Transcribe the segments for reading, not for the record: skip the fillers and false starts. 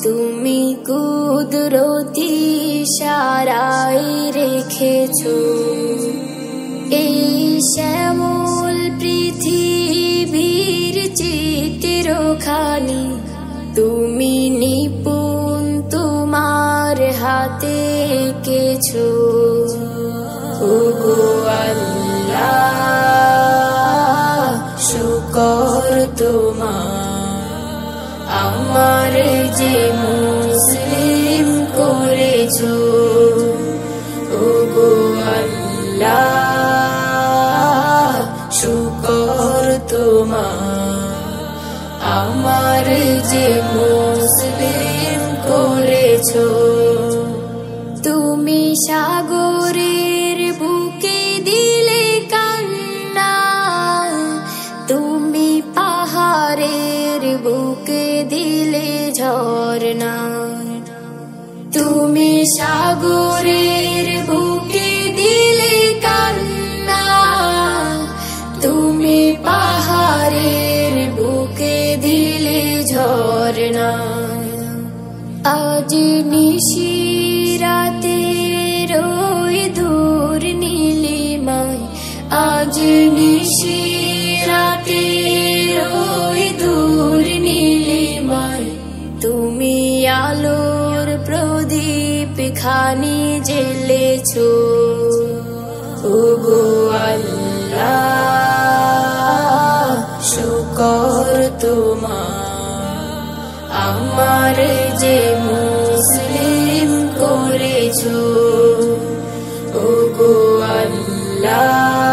তুমি কুদরতি ইশারায় রেখেছো এই শ্যামল পৃথিবীর চিত্রখানি। তুমি নিপুণ তোমার হাতে এঁকেছো। ওগো আল্লাহ, শুকর তোমার, আমার যে মুসলিম করেছো। ওগো আল্লাহ, শুকর তোমার, আমার যে মুসলিম করেছো। তুমি সাগরের বুকে দিলে কান্না, তুমি পাহাড়ের বুকে দিলে ঝরনা। তুমি সাগরের বুকে দিলে কান্না, তুমি পাহাড়ের বুকে দিলে ঝরনা। আজ নিশিরাতে রই দূর নীলিমায়, আজ নিশিরাতে রই দূর নীলিমায়, তুমি আলোর প্রদীপ খানি জ্বেলেছো। ওগো আল্লাহ, শুকর তোমার, আমার যে মুসলিম করেছো। ওগো আল্লাহ,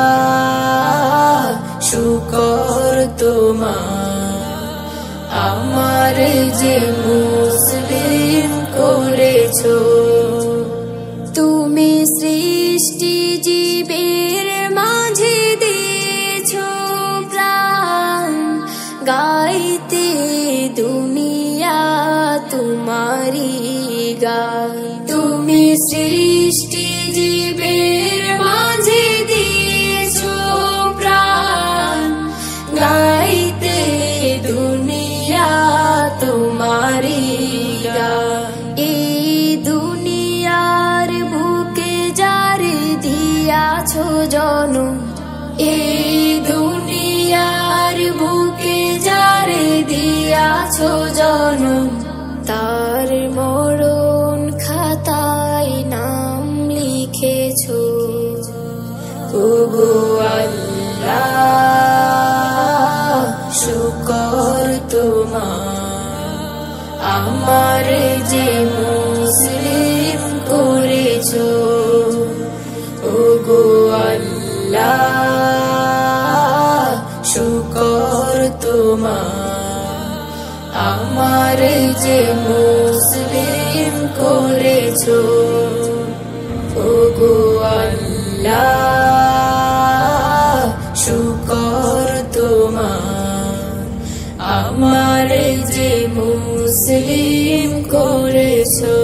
শুকর তোমার, আমার যে মুসলিম করেছো। তুমি সৃষ্টি জীবের মাঝে দিয়েছো প্রাণ, গাইতে দুনিয়া তোমারি গান। তুমি সৃষ্টি জীবের মাঝে দিয়েছো প্রাণ, গাইতে দুনিয়া তোমারি গান। এই দুনিয়ার বুকে যারে দিয়াছো জনম, এই দুনিয়ার বুকে যারে দিয়াছো জনম, তার মরণ খাতায় নাম লিখেছো। ওগো আল্লাহ, শুকর তোমার, আমার যে মুসলিম করেছো। ওগো আল্লাহ, শুকর তোমার, আমার যে মুসলিম করেছো। ওগো আল্লাহ, শুকর তোমার, আমার যে মুসলিম করেছো।